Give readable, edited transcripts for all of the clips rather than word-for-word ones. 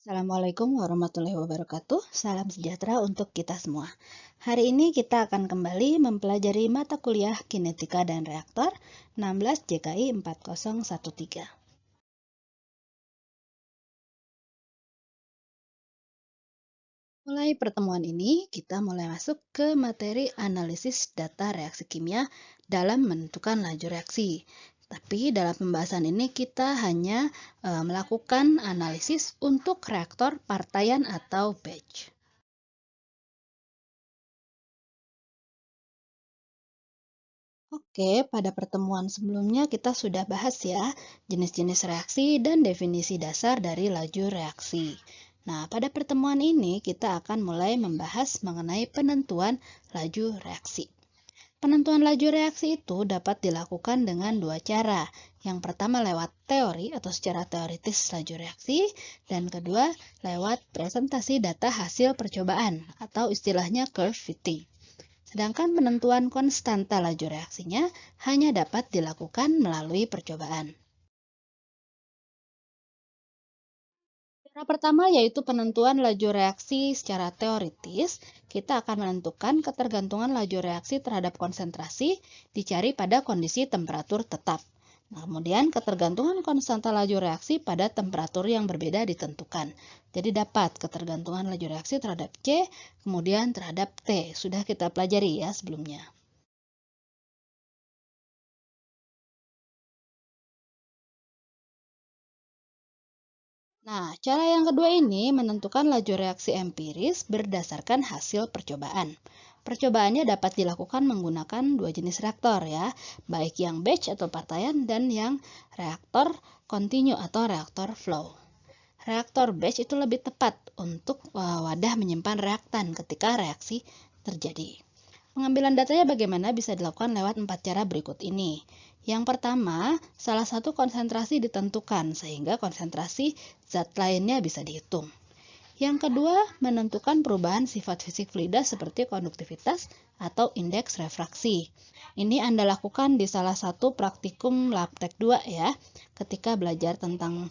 Assalamualaikum warahmatullahi wabarakatuh. Salam sejahtera untuk kita semua. Hari ini kita akan kembali mempelajari mata kuliah Kinetika dan Reaktor 16 JKI 4013. Mulai pertemuan ini, kita mulai masuk ke materi analisis data reaksi kimia dalam menentukan laju reaksi. Tapi dalam pembahasan ini kita hanya melakukan analisis untuk reaktor partaian atau batch. Oke, pada pertemuan sebelumnya kita sudah bahas ya jenis-jenis reaksi dan definisi dasar dari laju reaksi. Nah, pada pertemuan ini kita akan mulai membahas mengenai penentuan laju reaksi. Penentuan laju reaksi itu dapat dilakukan dengan dua cara. Yang pertama lewat teori atau secara teoritis laju reaksi, dan kedua lewat presentasi data hasil percobaan atau istilahnya curve fitting. Sedangkan penentuan konstanta laju reaksinya hanya dapat dilakukan melalui percobaan. Cara pertama yaitu penentuan laju reaksi secara teoritis. Kita akan menentukan ketergantungan laju reaksi terhadap konsentrasi dicari pada kondisi temperatur tetap. Nah, kemudian ketergantungan konstanta laju reaksi pada temperatur yang berbeda ditentukan. Jadi dapat ketergantungan laju reaksi terhadap C, kemudian terhadap T. Sudah kita pelajari ya sebelumnya. Nah, cara yang kedua ini menentukan laju reaksi empiris berdasarkan hasil percobaan. Percobaannya dapat dilakukan menggunakan dua jenis reaktor ya, baik yang batch atau partaian dan yang reaktor kontinu atau reaktor flow. Reaktor batch itu lebih tepat untuk wadah menyimpan reaktan ketika reaksi terjadi. Pengambilan datanya bagaimana bisa dilakukan lewat 4 cara berikut ini. Yang pertama, salah satu konsentrasi ditentukan sehingga konsentrasi zat lainnya bisa dihitung. Yang kedua, menentukan perubahan sifat fisik fluida seperti konduktivitas atau indeks refraksi. Ini Anda lakukan di salah satu praktikum Labtek 2 ya, ketika belajar tentang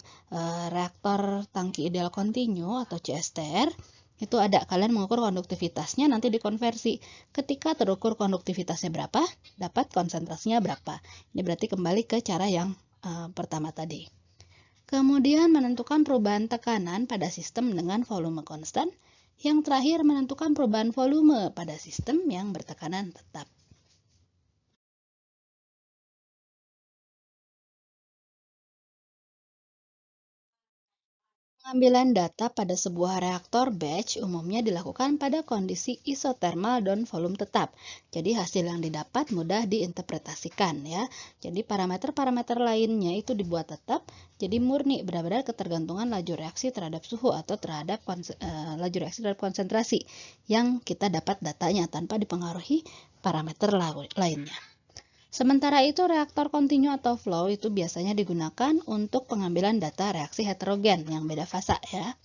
reaktor tangki ideal kontinu atau CSTR. Itu ada, kalian mengukur konduktivitasnya, nanti dikonversi. Ketika terukur konduktivitasnya berapa, dapat konsentrasinya berapa. Ini berarti kembali ke cara yang pertama tadi. Kemudian menentukan perubahan tekanan pada sistem dengan volume konstan. Yang terakhir menentukan perubahan volume pada sistem yang bertekanan tetap. Pengambilan data pada sebuah reaktor batch umumnya dilakukan pada kondisi isotermal dan volume tetap. Jadi hasil yang didapat mudah diinterpretasikan ya. Jadi parameter-parameter lainnya itu dibuat tetap. Jadi murni benar-benar ketergantungan laju reaksi terhadap suhu atau terhadap laju reaksi terhadap konsentrasi yang kita dapat datanya tanpa dipengaruhi parameter lainnya. Sementara itu, reaktor kontinu atau flow itu biasanya digunakan untuk pengambilan data reaksi heterogen yang beda fasa ya.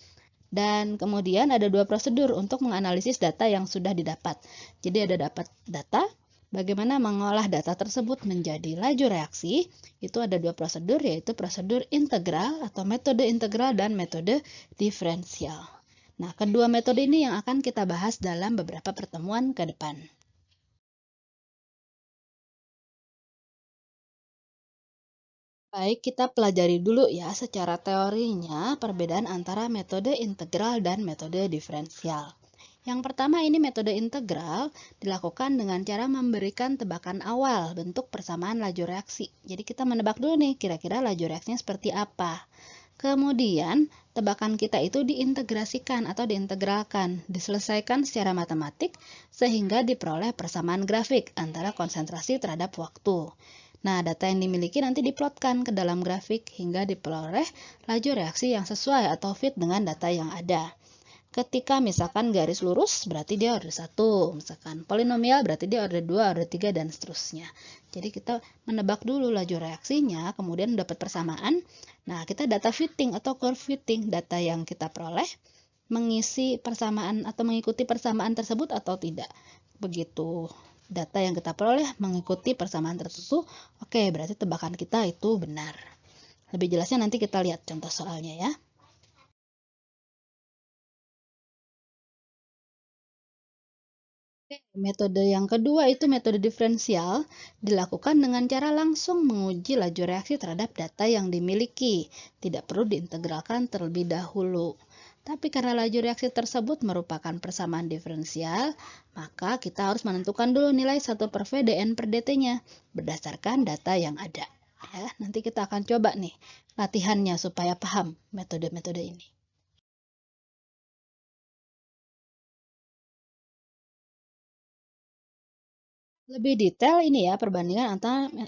Dan kemudian ada dua prosedur untuk menganalisis data yang sudah didapat. Jadi ada dapat data, bagaimana mengolah data tersebut menjadi laju reaksi. Itu ada dua prosedur, yaitu prosedur integral atau metode integral dan metode diferensial. Nah, kedua metode ini yang akan kita bahas dalam beberapa pertemuan ke depan. Baik, kita pelajari dulu ya secara teorinya perbedaan antara metode integral dan metode diferensial. Yang pertama ini metode integral dilakukan dengan cara memberikan tebakan awal bentuk persamaan laju reaksi. Jadi kita menebak dulu nih kira-kira laju reaksinya seperti apa. Kemudian tebakan kita itu diintegrasikan atau diintegralkan, diselesaikan secara matematik sehingga diperoleh persamaan grafik antara konsentrasi terhadap waktu. Nah, data yang dimiliki nanti diplotkan ke dalam grafik hingga diperoleh laju reaksi yang sesuai atau fit dengan data yang ada. Ketika misalkan garis lurus berarti dia order 1, misalkan polinomial berarti dia order 2, order 3, dan seterusnya. Jadi kita menebak dulu laju reaksinya, kemudian dapat persamaan. Nah, kita data fitting atau curve fitting, data yang kita peroleh mengisi persamaan atau mengikuti persamaan tersebut atau tidak. Begitu data yang kita peroleh mengikuti persamaan tertentu, oke, berarti tebakan kita itu benar. Lebih jelasnya nanti kita lihat contoh soalnya ya. Metode yang kedua itu metode diferensial, dilakukan dengan cara langsung menguji laju reaksi terhadap data yang dimiliki. Tidak perlu diintegralkan terlebih dahulu. Tapi karena laju reaksi tersebut merupakan persamaan diferensial, maka kita harus menentukan dulu nilai 1 per V dN per dt-nya berdasarkan data yang ada. Ya, nanti kita akan coba nih latihannya supaya paham metode-metode ini. Lebih detail ini ya perbandingan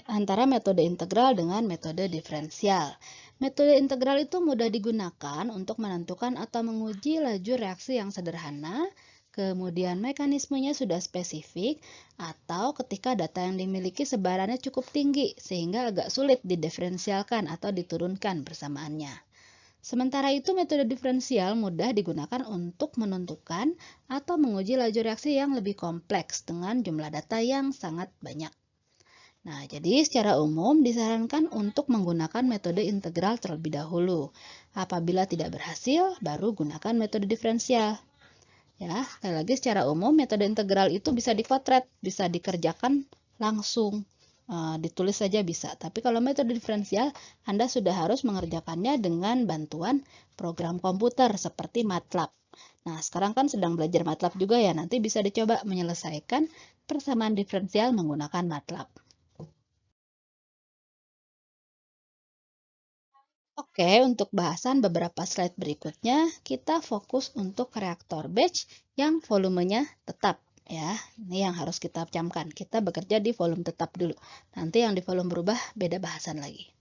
antara metode integral dengan metode diferensial. Metode integral itu mudah digunakan untuk menentukan atau menguji laju reaksi yang sederhana, kemudian mekanismenya sudah spesifik, atau ketika data yang dimiliki sebarannya cukup tinggi sehingga agak sulit didiferensialkan atau diturunkan persamaannya. Sementara itu, metode diferensial mudah digunakan untuk menentukan atau menguji laju reaksi yang lebih kompleks dengan jumlah data yang sangat banyak. Nah, jadi secara umum disarankan untuk menggunakan metode integral terlebih dahulu. Apabila tidak berhasil, baru gunakan metode diferensial. Ya, sekali lagi secara umum metode integral itu bisa dikotret, bisa dikerjakan langsung. Ditulis saja bisa. Tapi kalau metode diferensial, Anda sudah harus mengerjakannya dengan bantuan program komputer seperti MATLAB. Nah, sekarang kan sedang belajar MATLAB juga ya. Nanti bisa dicoba menyelesaikan persamaan diferensial menggunakan MATLAB. Oke, untuk bahasan beberapa slide berikutnya, kita fokus untuk reaktor batch yang volumenya tetap. Ya, ini yang harus kita camkan. Kita bekerja di volume tetap dulu. Nanti yang di volume berubah beda bahasan lagi.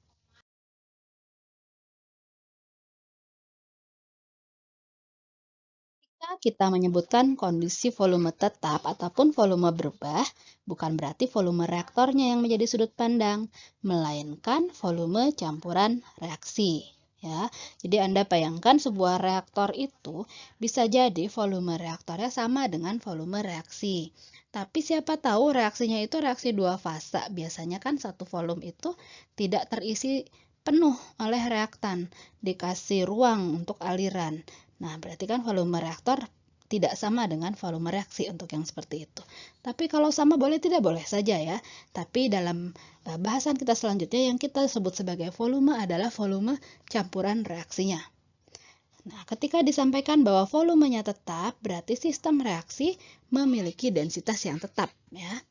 Jika kita menyebutkan kondisi volume tetap ataupun volume berubah, bukan berarti volume reaktornya yang menjadi sudut pandang, melainkan volume campuran reaksi. Ya, jadi Anda bayangkan sebuah reaktor itu bisa jadi volume reaktornya sama dengan volume reaksi. Tapi siapa tahu reaksinya itu reaksi dua fasa. Biasanya kan satu volume itu tidak terisi penuh oleh reaktan, dikasih ruang untuk aliran. Nah, berarti kan volume reaktor tidak sama dengan volume reaksi untuk yang seperti itu. Tapi kalau sama boleh tidak boleh saja ya. Tapi dalam bahasan kita selanjutnya yang kita sebut sebagai volume adalah volume campuran reaksinya. Nah, ketika disampaikan bahwa volumenya tetap, berarti sistem reaksi memiliki densitas yang tetap ya.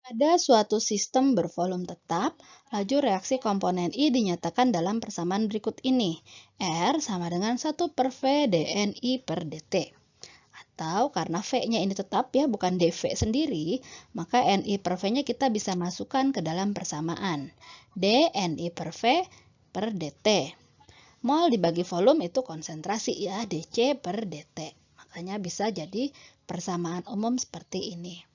Pada suatu sistem bervolume tetap, laju reaksi komponen I dinyatakan dalam persamaan berikut ini. R sama dengan 1 per V dNI per dt. Atau karena V-nya ini tetap ya, bukan dV sendiri, maka NI per V-nya kita bisa masukkan ke dalam persamaan. dNI per V per dt. Mol dibagi volume itu konsentrasi ya, dC per dt. Makanya bisa jadi persamaan umum seperti ini.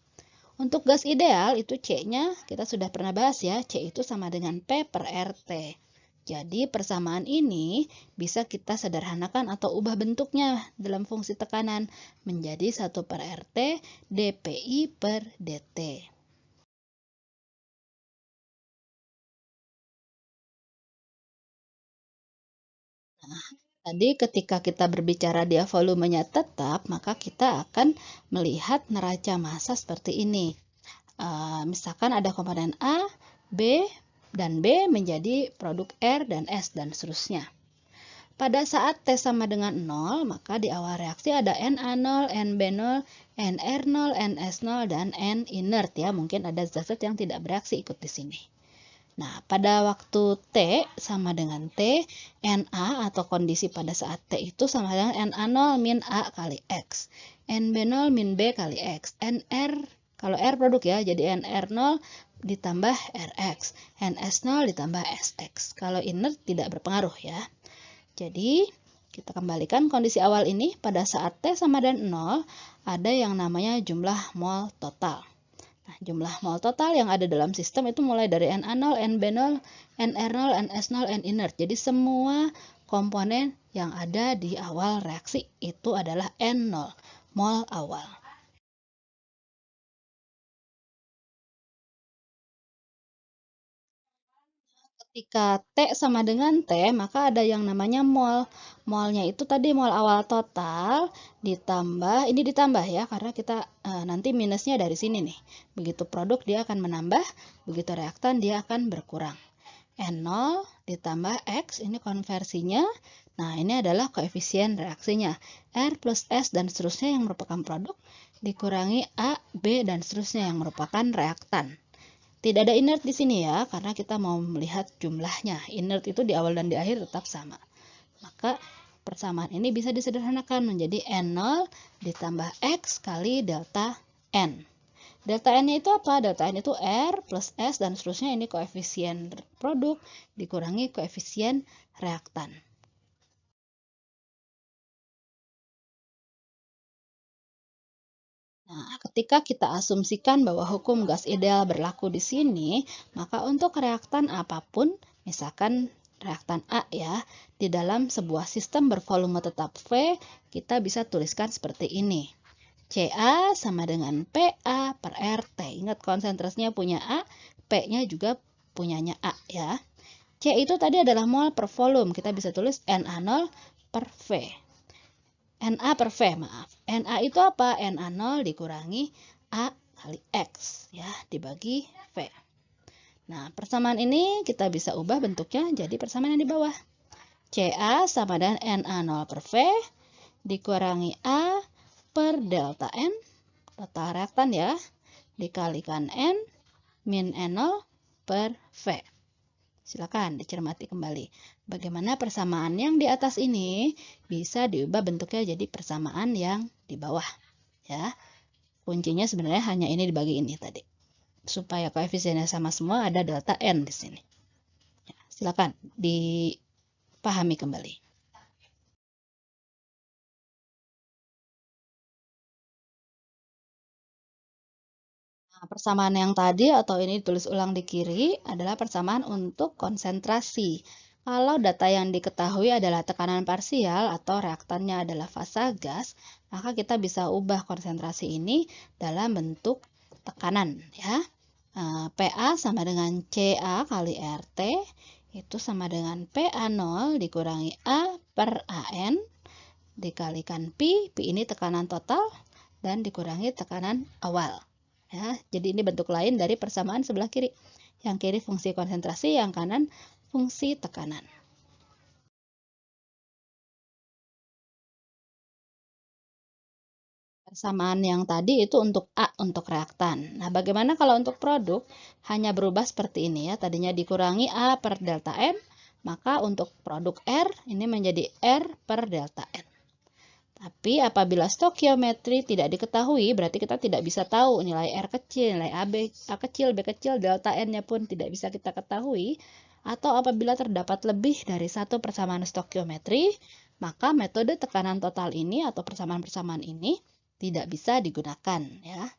Untuk gas ideal itu C-nya kita sudah pernah bahas ya, C itu sama dengan P per RT. Jadi persamaan ini bisa kita sederhanakan atau ubah bentuknya dalam fungsi tekanan menjadi 1 per RT dPi per dt. Nah, tadi ketika kita berbicara dia volumenya tetap, maka kita akan melihat neraca massa seperti ini. Misalkan ada komponen A, B, dan B menjadi produk R dan S dan seterusnya. Pada saat T sama dengan 0, maka di awal reaksi ada Na0, Nb0, Nr0, Ns0, dan N inert ya. Mungkin ada zat-zat yang tidak bereaksi ikut di sini. Nah, pada waktu T sama dengan T, Na atau kondisi pada saat T itu sama dengan Na0 min A kali X. Nb0 min B kali X. Nr, kalau R produk ya, jadi Nr0 ditambah Rx. Ns0 ditambah Sx. Kalau inert tidak berpengaruh ya. Jadi, kita kembalikan kondisi awal ini pada saat T sama dengan 0, ada yang namanya jumlah mol total. Nah, jumlah mol total yang ada dalam sistem itu mulai dari Na0, Nb0, Nr0, Ns0, N inert. Jadi semua komponen yang ada di awal reaksi itu adalah N0, mol awal. Jika T sama dengan T, maka ada yang namanya mol. Molnya itu tadi mol awal total ditambah, ini ditambah ya, karena kita nanti minusnya dari sini nih. Begitu produk dia akan menambah, begitu reaktan dia akan berkurang. N0 ditambah X, ini konversinya. Nah, ini adalah koefisien reaksinya. R plus S dan seterusnya yang merupakan produk, dikurangi A, B, dan seterusnya yang merupakan reaktan. Tidak ada inert di sini ya, karena kita mau melihat jumlahnya. Inert itu di awal dan di akhir tetap sama. Maka persamaan ini bisa disederhanakan menjadi N0 ditambah X kali delta N. Delta N-nya itu apa? Delta N itu R plus S dan seterusnya, ini koefisien produk dikurangi koefisien reaktan. Nah, ketika kita asumsikan bahwa hukum gas ideal berlaku di sini, maka untuk reaktan apapun, misalkan reaktan A ya, di dalam sebuah sistem bervolume tetap V, kita bisa tuliskan seperti ini. Ca sama dengan Pa per RT. Ingat konsentrasinya punya A, P-nya juga punyanya A ya. C itu tadi adalah mol per volume, kita bisa tulis Na0 per V. Na per V, maaf. Na itu apa? Na0 dikurangi A kali X, ya, dibagi V. Nah, persamaan ini kita bisa ubah bentuknya jadi persamaan yang di bawah. Ca sama dengan Na0 per V dikurangi A per delta N, total reaktan ya, dikalikan N min N0 per V. Silakan dicermati kembali. Bagaimana persamaan yang di atas ini bisa diubah bentuknya jadi persamaan yang di bawah. Ya, kuncinya sebenarnya hanya ini dibagi ini tadi. Supaya koefisiennya sama semua, ada delta N di sini. Ya, silakan dipahami kembali. Nah, persamaan yang tadi atau ini ditulis ulang di kiri adalah persamaan untuk konsentrasi. Kalau data yang diketahui adalah tekanan parsial atau reaktannya adalah fasa gas, maka kita bisa ubah konsentrasi ini dalam bentuk tekanan ya. PA sama dengan CA kali RT, itu sama dengan PA0 dikurangi A per AN dikalikan Pi ini tekanan total dan dikurangi tekanan awal. Ya, jadi ini bentuk lain dari persamaan sebelah kiri. Yang kiri fungsi konsentrasi, yang kanan fungsi tekanan. Persamaan yang tadi itu untuk A, untuk reaktan. Nah, bagaimana kalau untuk produk? Hanya berubah seperti ini ya. Tadinya dikurangi A per delta N, maka untuk produk R ini menjadi R per delta N. Tapi apabila stokiometri tidak diketahui, berarti kita tidak bisa tahu nilai R kecil, nilai A kecil, B kecil, delta N-nya pun tidak bisa kita ketahui. Atau apabila terdapat lebih dari satu persamaan stokiometri, maka metode tekanan total ini atau persamaan-persamaan ini tidak bisa digunakan ya.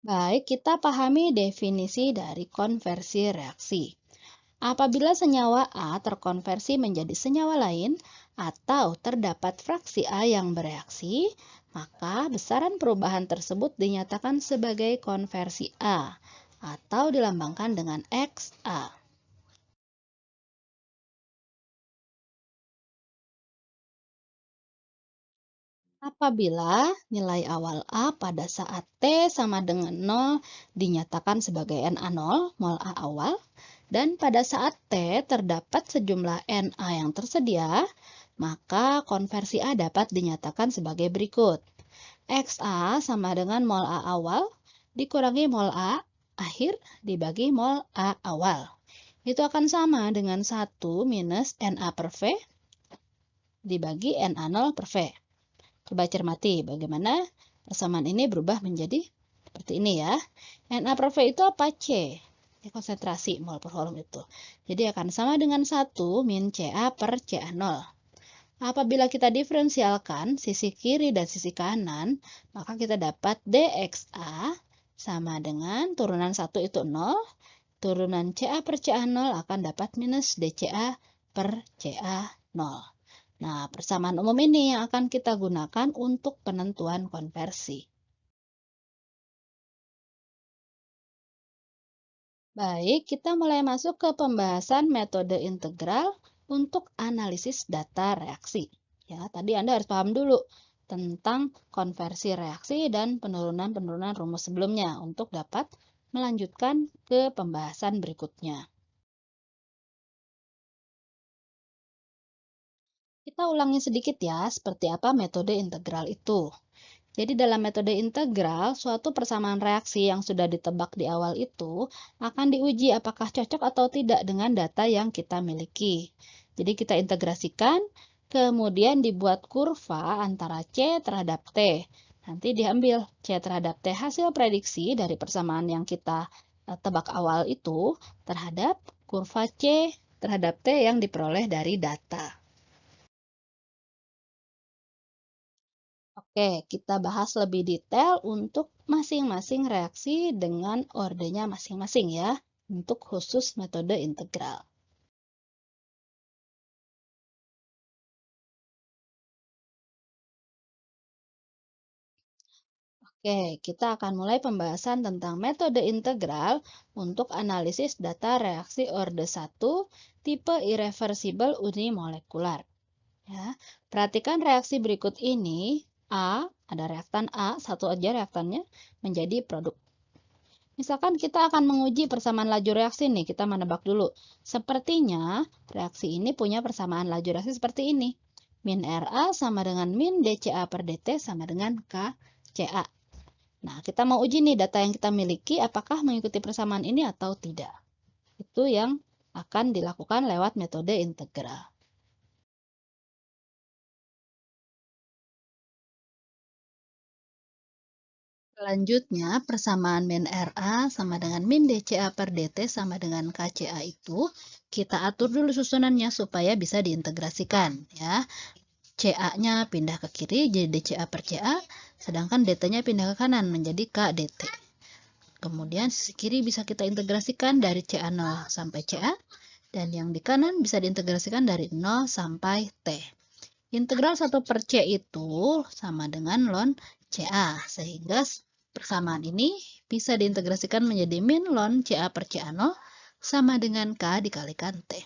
Baik, kita pahami definisi dari konversi reaksi. Apabila senyawa A terkonversi menjadi senyawa lain atau terdapat fraksi A yang bereaksi, maka besaran perubahan tersebut dinyatakan sebagai konversi A atau dilambangkan dengan XA. Apabila nilai awal A pada saat T sama dengan 0 dinyatakan sebagai Na0, mol A awal, dan pada saat T terdapat sejumlah Na yang tersedia, maka konversi A dapat dinyatakan sebagai berikut. Xa sama dengan mol A awal dikurangi mol A akhir dibagi mol A awal. Itu akan sama dengan 1 minus Na per V dibagi Na0 per V. Coba cermati bagaimana persamaan ini berubah menjadi seperti ini ya. Na per V itu apa? C. Konsentrasi mol per volume itu. Jadi akan sama dengan 1 min Ca per Ca0. Apabila kita diferensialkan sisi kiri dan sisi kanan, maka kita dapat dxa sama dengan turunan 1 itu 0, turunan Ca per Ca0 akan dapat minus dca per Ca0. Nah, persamaan umum ini yang akan kita gunakan untuk penentuan konversi. Baik, kita mulai masuk ke pembahasan metode integral untuk analisis data reaksi. Ya, tadi Anda harus paham dulu tentang konversi reaksi dan penurunan-penurunan rumus sebelumnya untuk dapat melanjutkan ke pembahasan berikutnya. Kita ulangi sedikit ya, seperti apa metode integral itu. Jadi dalam metode integral, suatu persamaan reaksi yang sudah ditebak di awal itu akan diuji apakah cocok atau tidak dengan data yang kita miliki. Jadi kita integrasikan, kemudian dibuat kurva antara C terhadap T. Nanti diambil C terhadap T hasil prediksi dari persamaan yang kita tebak awal itu terhadap kurva C terhadap T yang diperoleh dari data. Oke, kita bahas lebih detail untuk masing-masing reaksi dengan ordenya masing-masing ya, untuk khusus metode integral. Oke, kita akan mulai pembahasan tentang metode integral untuk analisis data reaksi orde 1 tipe irreversible unimolekular. Ya, perhatikan reaksi berikut ini. A, ada reaktan A, satu aja reaktannya, menjadi produk. Misalkan kita akan menguji persamaan laju reaksi nih, kita menebak dulu. Sepertinya reaksi ini punya persamaan laju reaksi seperti ini. Min RA sama dengan min DCA per DT sama dengan KCA. Nah, kita mau uji nih data yang kita miliki apakah mengikuti persamaan ini atau tidak. Itu yang akan dilakukan lewat metode integral. Selanjutnya, persamaan min RA sama dengan min DCA per DT sama dengan KCA itu kita atur dulu susunannya supaya bisa diintegrasikan ya. CA-nya pindah ke kiri jadi DCA per CA, sedangkan DT-nya pindah ke kanan menjadi KDT. Kemudian sisi kiri bisa kita integrasikan dari CA0 sampai CA, dan yang di kanan bisa diintegrasikan dari 0 sampai T. Integral 1 per C itu sama dengan ln CA, sehingga persamaan ini bisa diintegrasikan menjadi min ln CA per CA0 sama dengan K dikalikan T.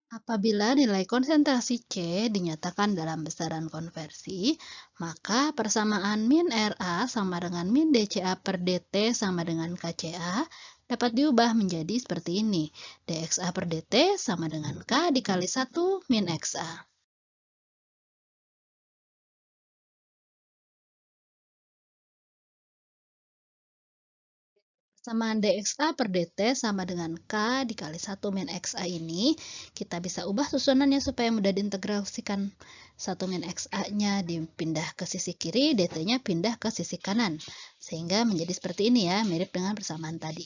Apabila nilai konsentrasi C dinyatakan dalam besaran konversi, maka persamaan min RA sama dengan min DCA per DT sama dengan KCA dapat diubah menjadi seperti ini. DXA per DT sama dengan K dikali 1 min XA. Persamaan dxa per dt sama dengan k dikali 1 min xa ini, kita bisa ubah susunannya supaya mudah diintegrasikan. 1 min xa-nya dipindah ke sisi kiri, dt-nya pindah ke sisi kanan. Sehingga menjadi seperti ini ya, mirip dengan persamaan tadi.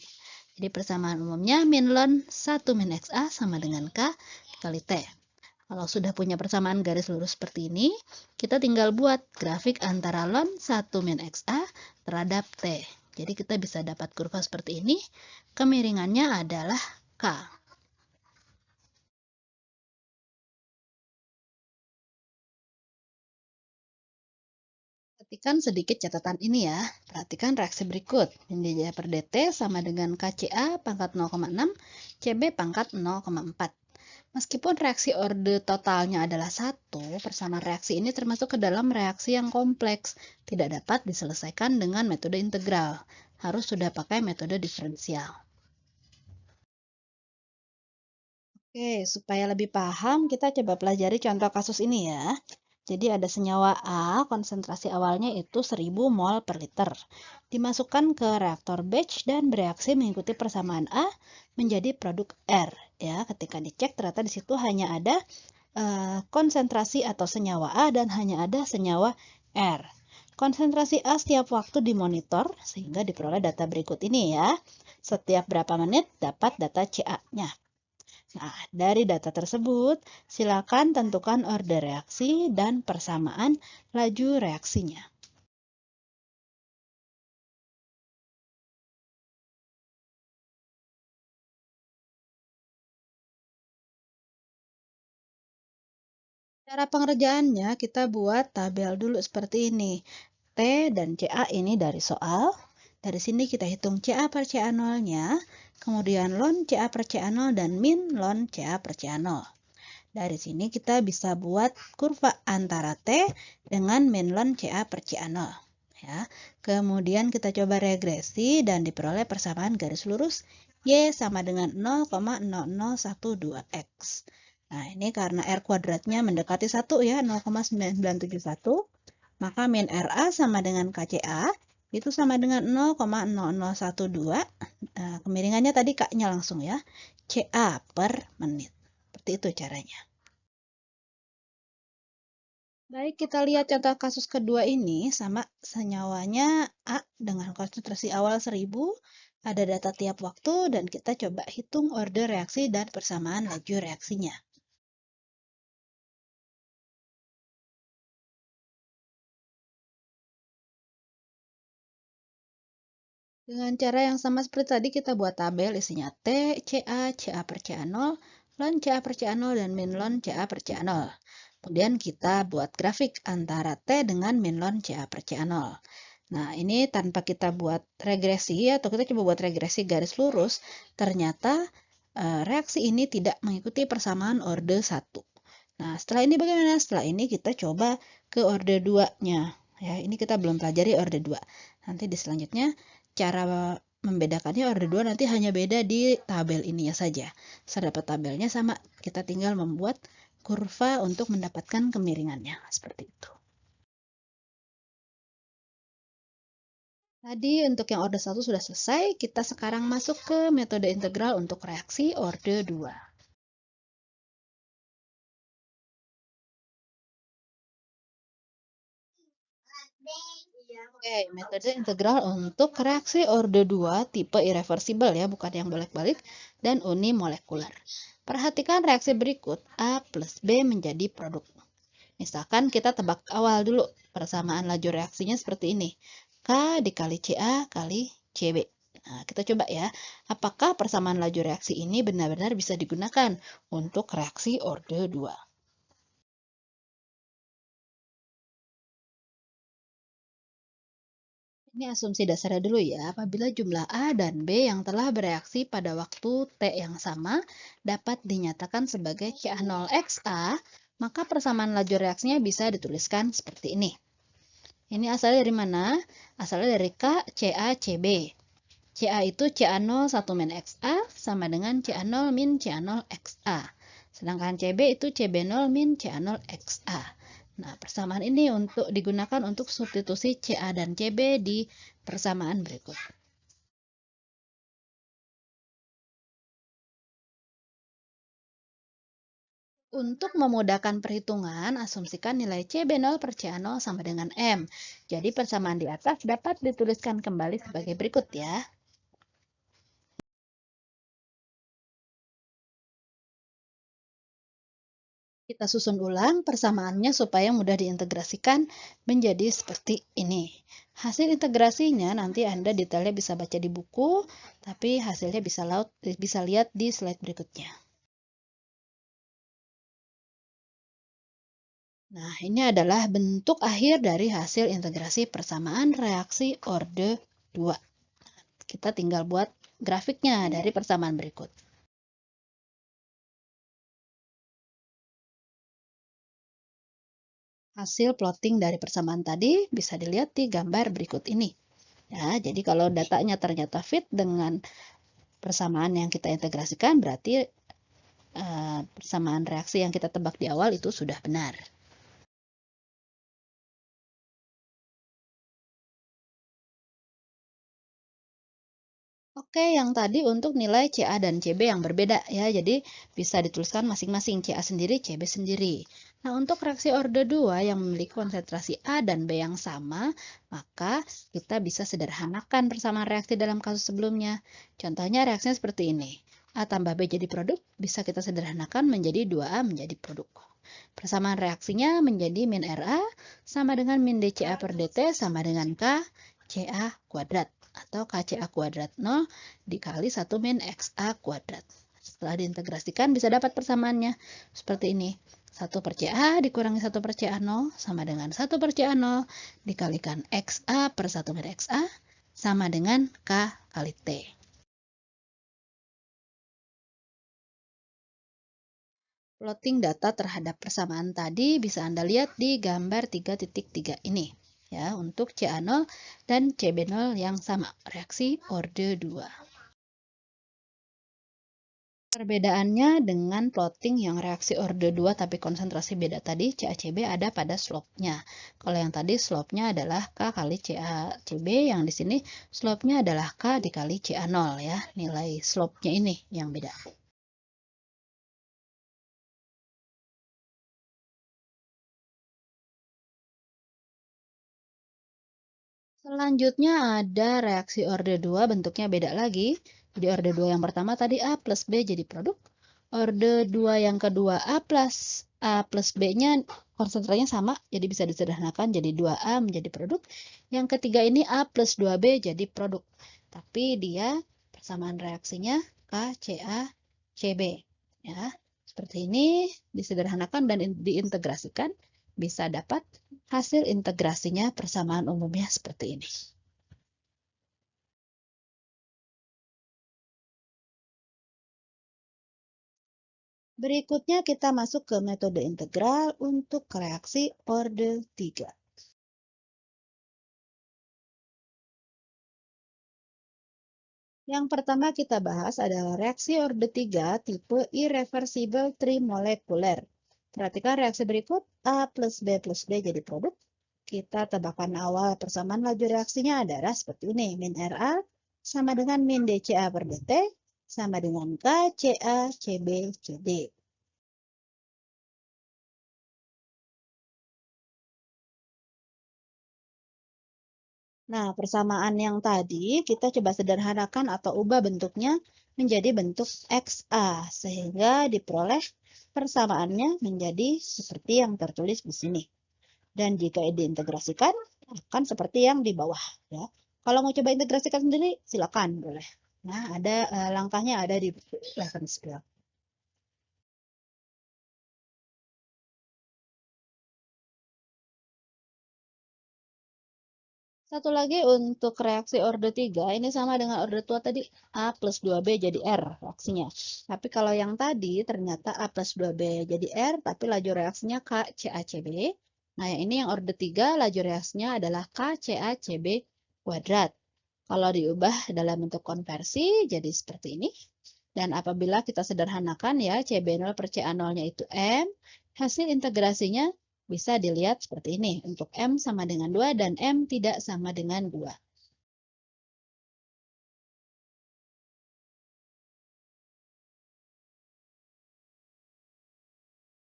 Jadi persamaan umumnya min ln 1 min xa sama dengan k dikali t. Kalau sudah punya persamaan garis lurus seperti ini, kita tinggal buat grafik antara ln 1 min xa terhadap t. Jadi kita bisa dapat kurva seperti ini, kemiringannya adalah K. Perhatikan sedikit catatan ini ya. Perhatikan reaksi berikut. Min DJ per DT sama dengan KCA pangkat 0,6, CB pangkat 0,4. Meskipun reaksi orde totalnya adalah 1, persamaan reaksi ini termasuk ke dalam reaksi yang kompleks, tidak dapat diselesaikan dengan metode integral. Harus sudah pakai metode diferensial. Oke, supaya lebih paham, kita coba pelajari contoh kasus ini ya. Jadi ada senyawa A, konsentrasi awalnya itu 1000 mol per liter. Dimasukkan ke reaktor batch dan bereaksi mengikuti persamaan A menjadi produk R. Ya, ketika dicek ternyata di situ hanya ada konsentrasi atau senyawa A dan hanya ada senyawa R. Konsentrasi A setiap waktu dimonitor sehingga diperoleh data berikut ini ya. Setiap berapa menit dapat data CA-nya. Nah, dari data tersebut, silakan tentukan orde reaksi dan persamaan laju reaksinya. Cara pengerjaannya, kita buat tabel dulu seperti ini. T dan CA ini dari soal. Dari sini kita hitung CA per CA0-nya, kemudian ln CA per CA0 dan min ln CA per CA0. Dari sini kita bisa buat kurva antara T dengan min ln CA per CA0. Ya. Kemudian kita coba regresi dan diperoleh persamaan garis lurus Y sama dengan 0,0012X. Nah, ini karena R kuadratnya mendekati 1 ya, 0,9971. Maka min RA sama dengan KCA itu sama dengan 0,0012. Kemiringannya tadi K-nya langsung ya. CA per menit. Seperti itu caranya. Baik, kita lihat contoh kasus kedua ini sama senyawanya A dengan konsentrasi awal 1000. Ada data tiap waktu dan kita coba hitung order reaksi dan persamaan laju reaksinya. Dengan cara yang sama seperti tadi kita buat tabel isinya T, CA, CA per CA0, ln CA per CA0, dan min ln CA per CA0. Kemudian kita buat grafik antara T dengan min ln CA per CA0. Nah, ini tanpa kita buat regresi atau kita coba buat regresi garis lurus, ternyata reaksi ini tidak mengikuti persamaan orde 1. Nah, setelah ini bagaimana? Setelah ini kita coba ke orde 2-nya. Ya, ini kita belum pelajari orde 2. Nanti di selanjutnya cara membedakannya orde 2 nanti hanya beda di tabel ini ya saja. Setelah dapat tabelnya sama, kita tinggal membuat kurva untuk mendapatkan kemiringannya. Seperti itu. Tadi untuk yang orde 1 sudah selesai, kita sekarang masuk ke metode integral untuk reaksi orde 2. Oke, metode integral untuk reaksi orde 2 tipe irreversible ya, bukan yang bolak-balik, dan unimolekuler. Perhatikan reaksi berikut, A plus B menjadi produk. Misalkan kita tebak awal dulu, persamaan laju reaksinya seperti ini. K dikali CA kali CB. Nah, kita coba ya, apakah persamaan laju reaksi ini benar-benar bisa digunakan untuk reaksi orde 2. Ini asumsi dasarnya dulu ya, apabila jumlah A dan B yang telah bereaksi pada waktu T yang sama dapat dinyatakan sebagai CA0XA, maka persamaan laju reaksinya bisa dituliskan seperti ini. Ini asalnya dari mana? Asalnya dari K, CA, CB. CA itu CA0 1 min XA sama dengan CA0 min CA0 XA. Sedangkan CB itu CB0 min CA0 XA. Nah, persamaan ini digunakan untuk substitusi CA dan CB di persamaan berikut. Untuk memudahkan perhitungan, asumsikan nilai CB0 per CA0 sama dengan M. Jadi persamaan di atas dapat dituliskan kembali sebagai berikut ya. Kita susun ulang persamaannya supaya mudah diintegrasikan menjadi seperti ini. Hasil integrasinya nanti Anda detailnya bisa baca di buku, tapi hasilnya bisa lihat di slide berikutnya. Nah, ini adalah bentuk akhir dari hasil integrasi persamaan reaksi orde 2. Kita tinggal buat grafiknya dari persamaan berikut. Hasil plotting dari persamaan tadi bisa dilihat di gambar berikut ini. Ya, jadi kalau datanya ternyata fit dengan persamaan yang kita integrasikan, berarti persamaan reaksi yang kita tebak di awal itu sudah benar. Oke, yang tadi untuk nilai CA dan CB yang berbeda ya, jadi bisa dituliskan masing-masing CA sendiri, CB sendiri. Nah, untuk reaksi orde 2 yang memiliki konsentrasi A dan B yang sama, maka kita bisa sederhanakan persamaan reaksi dalam kasus sebelumnya. Contohnya reaksinya seperti ini. A tambah B jadi produk, bisa kita sederhanakan menjadi 2A menjadi produk. Persamaan reaksinya menjadi min RA sama dengan min DCA per DT sama dengan K CA kuadrat atau KCA kuadrat 0 dikali 1 min XA kuadrat. Setelah diintegrasikan bisa dapat persamaannya seperti ini. 1 per CA dikurangi 1 per CA0 sama dengan 1 per CA0 dikalikan XA per 1 min XA sama dengan K kali T. Plotting data terhadap persamaan tadi bisa Anda lihat di gambar 3.3 ini ya untuk CA0 dan CB0 yang sama, reaksi orde 2. Perbedaannya dengan plotting yang reaksi orde 2 tapi konsentrasi beda tadi, CaCb ada pada slope-nya. Kalau yang tadi slope-nya adalah K kali CaCb, yang di sini slope-nya adalah K dikali CA0 ya. Nilai slope-nya ini yang beda. Selanjutnya ada reaksi orde 2, bentuknya beda lagi. Di orde 2 yang pertama tadi A plus B jadi produk. Orde 2 yang kedua A plus B-nya konsentrasinya sama, jadi bisa disederhanakan jadi 2A menjadi produk. Yang ketiga ini A plus 2B jadi produk. Tapi dia persamaan reaksinya KCaCb. Ya, seperti ini disederhanakan dan diintegrasikan bisa dapat hasil integrasinya persamaan umumnya seperti ini. Berikutnya kita masuk ke metode integral untuk reaksi orde 3. Yang pertama kita bahas adalah reaksi orde 3 tipe irreversible trimolekuler. Perhatikan reaksi berikut, A plus B plus D jadi produk. Kita tebakan awal persamaan laju reaksinya adalah seperti ini. Min Ra sama dengan min dCa per dt sama dengan K Ca Cb Cd. Nah, persamaan yang tadi kita coba sederhanakan atau ubah bentuknya menjadi bentuk XA, sehingga diperoleh persamaannya menjadi seperti yang tertulis di sini. Dan jika diintegrasikan, akan seperti yang di bawah. Ya. Kalau mau coba integrasikan sendiri, silakan boleh. Nah, ada langkahnya ada di reference block. Satu lagi untuk reaksi orde 3, ini sama dengan orde tua tadi, A plus 2B jadi R reaksinya. Tapi kalau yang tadi ternyata A plus 2B jadi R, tapi laju reaksinya KCaCb. Nah, yang ini yang orde 3, laju reaksinya adalah KCaCb kuadrat. Kalau diubah dalam bentuk konversi, jadi seperti ini. Dan apabila kita sederhanakan ya, CB0 per CA0-nya itu M, hasil integrasinya bisa dilihat seperti ini. Untuk M sama dengan 2 dan M tidak sama dengan 2.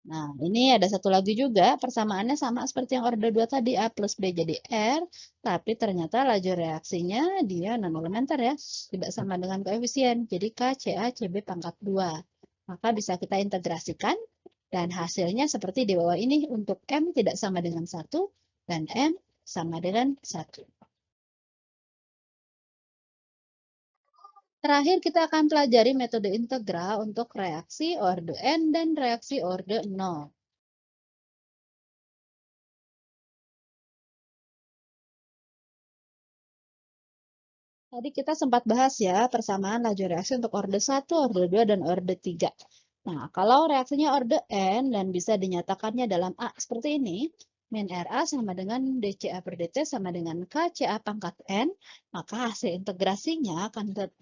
Nah, ini ada satu lagi juga, persamaannya sama seperti yang orde 2 tadi, A plus B jadi R, tapi ternyata laju reaksinya dia non-elementer ya, tidak sama dengan koefisien, jadi KCaCb pangkat 2. Maka bisa kita integrasikan, dan hasilnya seperti di bawah ini, untuk M tidak sama dengan 1, dan M sama dengan 1. Terakhir kita akan pelajari metode integral untuk reaksi orde N dan reaksi orde 0. Tadi kita sempat bahas ya persamaan laju reaksi untuk orde 1, orde 2, dan orde 3. Nah, kalau reaksinya orde N dan bisa dinyatakannya dalam A seperti ini, min Ra sama dengan dCa per dt sama dengan KCa pangkat N, maka hasil integrasinya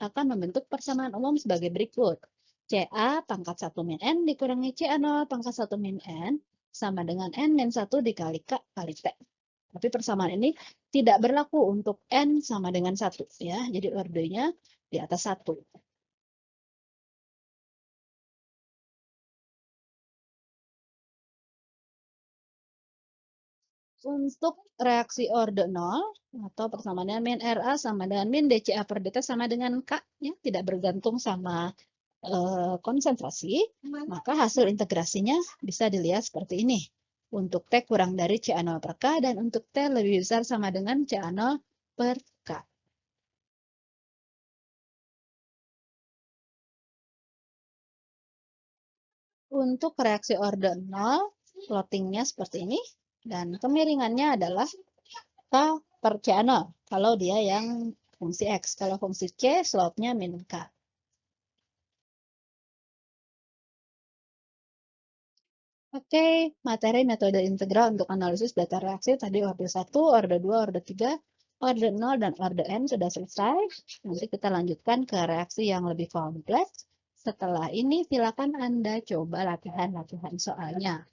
akan membentuk persamaan umum sebagai berikut. Ca pangkat 1 min N dikurangi Ca0 pangkat 1 min N sama dengan N min 1 dikali K kali T. Tapi persamaan ini tidak berlaku untuk N sama dengan 1. Ya. Jadi ordenya di atas 1. Untuk reaksi orde 0, atau persamaannya min Ra sama dengan min dCa per dt sama dengan K, ya, tidak bergantung sama konsentrasi, maka hasil integrasinya bisa dilihat seperti ini. Untuk T kurang dari Ca0 per K, dan untuk T lebih besar sama dengan Ca0 per K. Untuk reaksi orde 0, plottingnya seperti ini, dan kemiringannya adalah K per C0, kalau dia yang fungsi X. Kalau fungsi C, slope-nya min K. Oke, materi metode integral untuk analisis data reaksi tadi orde 1, orde 2, orde 3, orde 0, dan orde N sudah selesai. Nanti kita lanjutkan ke reaksi yang lebih kompleks. Setelah ini silakan Anda coba latihan-latihan soalnya.